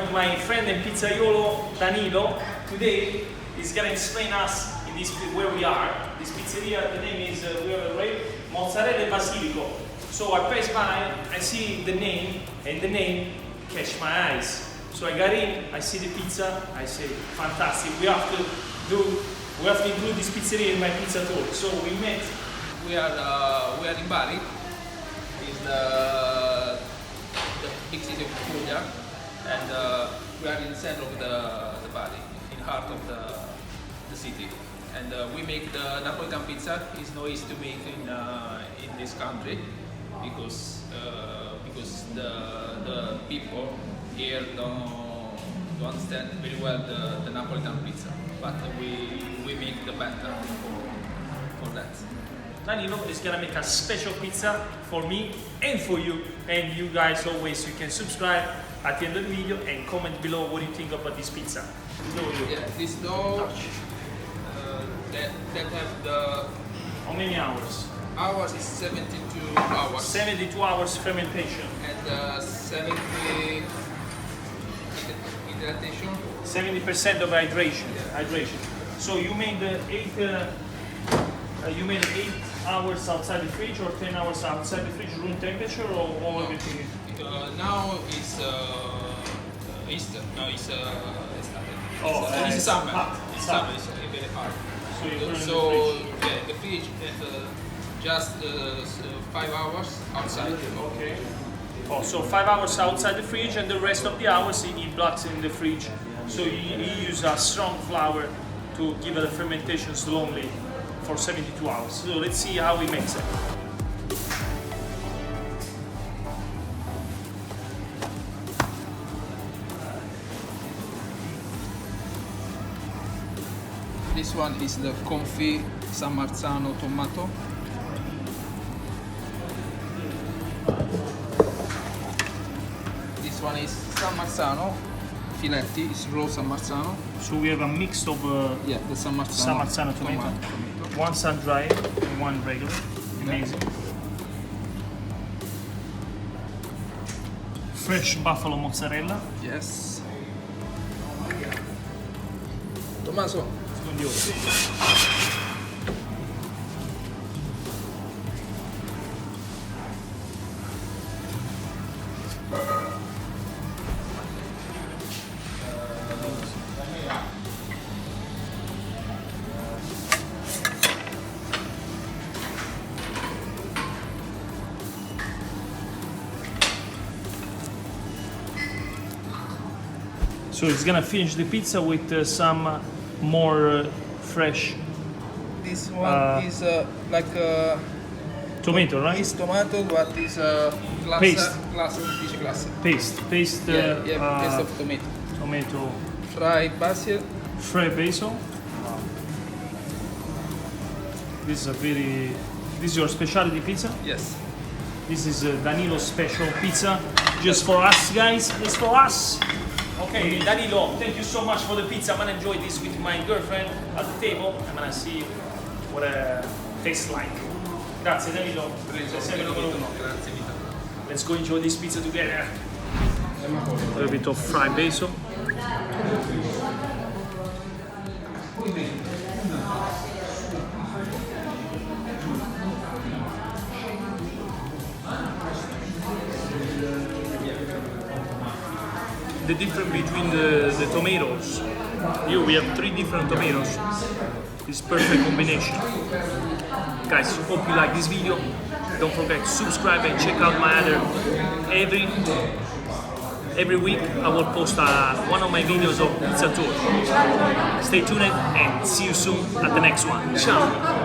with my friend and pizzaiolo Danilo. Today he's gonna explain us in this where we are. This pizzeria, the name is Mozzarella E Basilico. So I pass by, I see the name, and the name catch my eyes. So I got in, I see the pizza, I say, fantastic. We have to include this pizzeria in my pizza tour. So we met. We are in Bari, in the big city of Puglia, and we are in the center of the Bari, in the heart of the city. And we make the Napolitan pizza. It's no easy to make in this country because the people here don't understand very well the Napolitan pizza. But we make the better for that. Danilo is gonna make a special pizza for me and for you. And you guys always, you can subscribe at the end of the video and comment below what you think about this pizza. Yeah, this dough that have the... How many hours? Ours is 72 hours. 72 hours fermentation. And 70 hydration. 70% of hydration. Yeah. Hydration. So you made 8 hours outside the fridge or 10 hours outside the fridge, room temperature, or all everything? Now it's Easter. No, it's it's summer. hot. It's summer. It's very hot. So you put it So in the fridge. the fridge and just 5 hours outside. Okay. Oh, so 5 hours outside the fridge, and the rest of the hours he blocks in the fridge. So you use a strong flour to give it a fermentation slowly for 72 hours. So let's see how he makes it. This one is the confit San Marzano tomato. This one is San Marzano filetti, it's raw San Marzano. So we have a mix of The San Marzano, San Marzano tomato. One sun-dried and one regular. Amazing. Fresh buffalo mozzarella. Yes. Tommaso. So it's gonna finish the pizza with some more fresh This one is like tomato, right? It's tomato, but it's Paste. glass. Paste. Paste of tomato. Tomato. Fried basil. Fried basil. Wow. This is your specialty pizza? Yes. This is Danilo's special pizza, just for us, guys. It's for us. Okay, Danilo, thank you so much for the pizza. I'm gonna enjoy this with my girlfriend at the table. I'm gonna see what it tastes like. Grazie, Danilo. Grazie, Vito. Let's go enjoy this pizza together. A little bit of fried basil. The difference between the tomatoes. Here we have 3 different tomatoes. It's perfect combination. Guys, hope you like this video. Don't forget to subscribe and check out my other. Every week I will post one of my videos of pizza tour. Stay tuned and see you soon at the next one. Ciao!